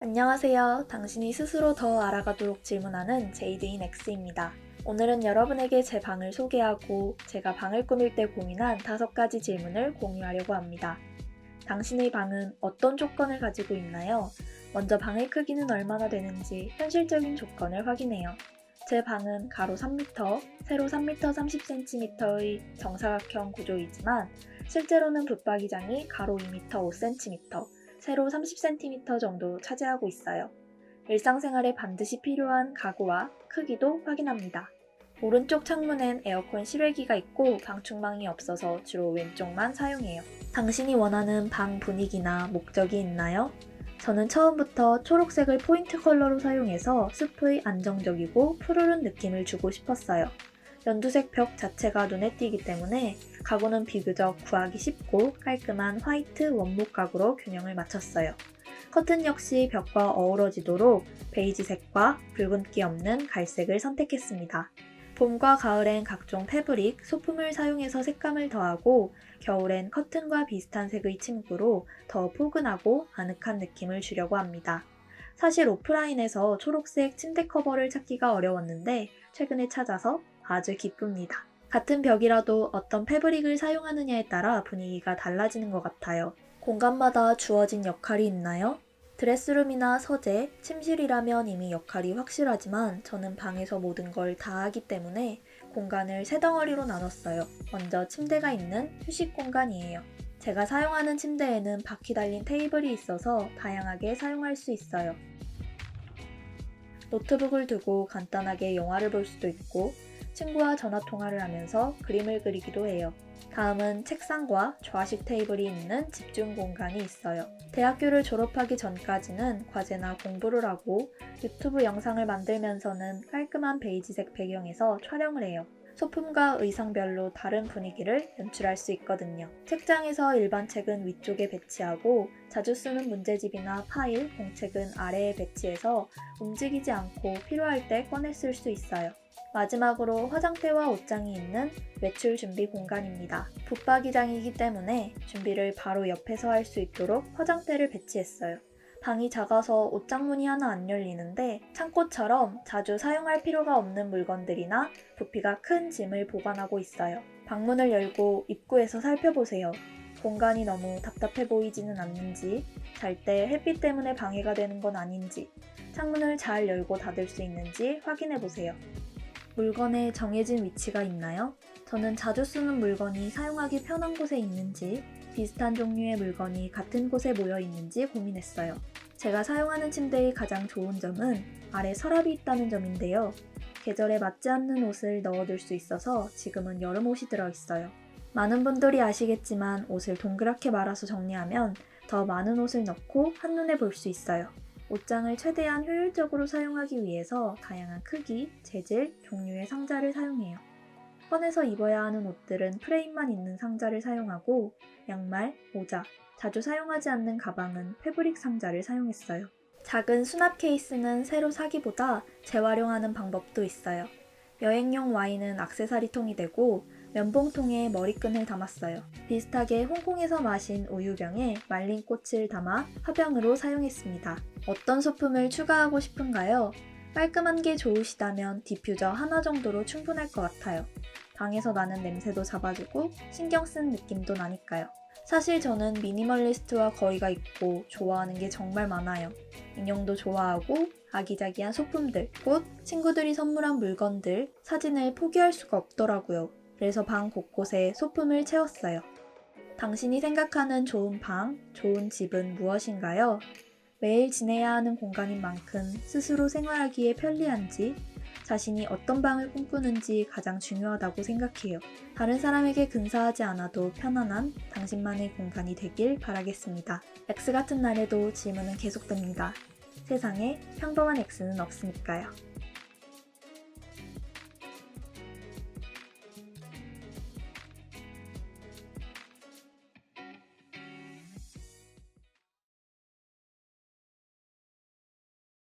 안녕하세요. 당신이 스스로 더 알아가도록 질문하는 제이드인 X입니다. 오늘은 여러분에게 제 방을 소개하고 제가 방을 꾸밀 때 고민한 5가지 질문을 공유하려고 합니다. 당신의 방은 어떤 조건을 가지고 있나요? 먼저 방의 크기는 얼마나 되는지 현실적인 조건을 확인해요. 제 방은 가로 3m, 세로 3m 30cm의 정사각형 구조이지만 실제로는 붙박이장이 가로 2m 5cm, 세로 30cm 정도 차지하고 있어요. 일상생활에 반드시 필요한 가구와 크기도 확인합니다. 오른쪽 창문엔 에어컨 실외기가 있고 방충망이 없어서 주로 왼쪽만 사용해요. 당신이 원하는 방 분위기나 목적이 있나요? 저는 처음부터 초록색을 포인트 컬러로 사용해서 숲의 안정적이고 푸르른 느낌을 주고 싶었어요. 연두색 벽 자체가 눈에 띄기 때문에 가구는 비교적 구하기 쉽고 깔끔한 화이트 원목 가구로 균형을 맞췄어요. 커튼 역시 벽과 어우러지도록 베이지색과 붉은기 없는 갈색을 선택했습니다. 봄과 가을엔 각종 패브릭, 소품을 사용해서 색감을 더하고 겨울엔 커튼과 비슷한 색의 침구로 더 포근하고 아늑한 느낌을 주려고 합니다. 사실 오프라인에서 초록색 침대 커버를 찾기가 어려웠는데 최근에 찾아서 아주 기쁩니다. 같은 벽이라도 어떤 패브릭을 사용하느냐에 따라 분위기가 달라지는 것 같아요. 공간마다 주어진 역할이 있나요? 드레스룸이나 서재, 침실이라면 이미 역할이 확실하지만 저는 방에서 모든 걸 다 하기 때문에 공간을 3덩어리로 나눴어요. 먼저 침대가 있는 휴식 공간이에요. 제가 사용하는 침대에는 바퀴 달린 테이블이 있어서 다양하게 사용할 수 있어요. 노트북을 두고 간단하게 영화를 볼 수도 있고 친구와 전화 통화를 하면서 그림을 그리기도 해요. 다음은 책상과 좌식 테이블이 있는 집중 공간이 있어요. 대학교를 졸업하기 전까지는 과제나 공부를 하고 유튜브 영상을 만들면서는 깔끔한 베이지색 배경에서 촬영을 해요. 소품과 의상별로 다른 분위기를 연출할 수 있거든요. 책장에서 일반 책은 위쪽에 배치하고 자주 쓰는 문제집이나 파일, 공책은 아래에 배치해서 움직이지 않고 필요할 때 꺼내 쓸 수 있어요. 마지막으로 화장대와 옷장이 있는 외출 준비 공간입니다. 붙박이장이기 때문에 준비를 바로 옆에서 할 수 있도록 화장대를 배치했어요. 방이 작아서 옷장문이 하나 안 열리는데 창고처럼 자주 사용할 필요가 없는 물건들이나 부피가 큰 짐을 보관하고 있어요. 방문을 열고 입구에서 살펴보세요. 공간이 너무 답답해 보이지는 않는지, 잘 때 햇빛 때문에 방해가 되는 건 아닌지, 창문을 잘 열고 닫을 수 있는지 확인해 보세요. 물건에 정해진 위치가 있나요? 저는 자주 쓰는 물건이 사용하기 편한 곳에 있는지, 비슷한 종류의 물건이 같은 곳에 모여 있는지 고민했어요. 제가 사용하는 침대의 가장 좋은 점은 아래 서랍이 있다는 점인데요. 계절에 맞지 않는 옷을 넣어둘 수 있어서 지금은 여름 옷이 들어있어요. 많은 분들이 아시겠지만 옷을 동그랗게 말아서 정리하면 더 많은 옷을 넣고 한눈에 볼 수 있어요. 옷장을 최대한 효율적으로 사용하기 위해서 다양한 크기, 재질, 종류의 상자를 사용해요. 꺼내서 입어야 하는 옷들은 프레임만 있는 상자를 사용하고 양말, 모자, 자주 사용하지 않는 가방은 패브릭 상자를 사용했어요. 작은 수납 케이스는 새로 사기보다 재활용하는 방법도 있어요. 여행용 와인은 액세서리통이 되고 면봉통에 머리끈을 담았어요. 비슷하게 홍콩에서 마신 우유병에 말린 꽃을 담아 화병으로 사용했습니다. 어떤 소품을 추가하고 싶은가요? 깔끔한 게 좋으시다면 디퓨저 하나 정도로 충분할 것 같아요. 방에서 나는 냄새도 잡아주고 신경 쓴 느낌도 나니까요. 사실 저는 미니멀리스트와 거리가 있고 좋아하는 게 정말 많아요. 인형도 좋아하고 아기자기한 소품들, 꽃, 친구들이 선물한 물건들, 사진을 포기할 수가 없더라고요. 그래서 방 곳곳에 소품을 채웠어요. 당신이 생각하는 좋은 방, 좋은 집은 무엇인가요? 매일 지내야 하는 공간인 만큼 스스로 생활하기에 편리한지, 자신이 어떤 방을 꿈꾸는지 가장 중요하다고 생각해요. 다른 사람에게 근사하지 않아도 편안한 당신만의 공간이 되길 바라겠습니다. X 같은 날에도 질문은 계속됩니다. 세상에 평범한 X는 없으니까요.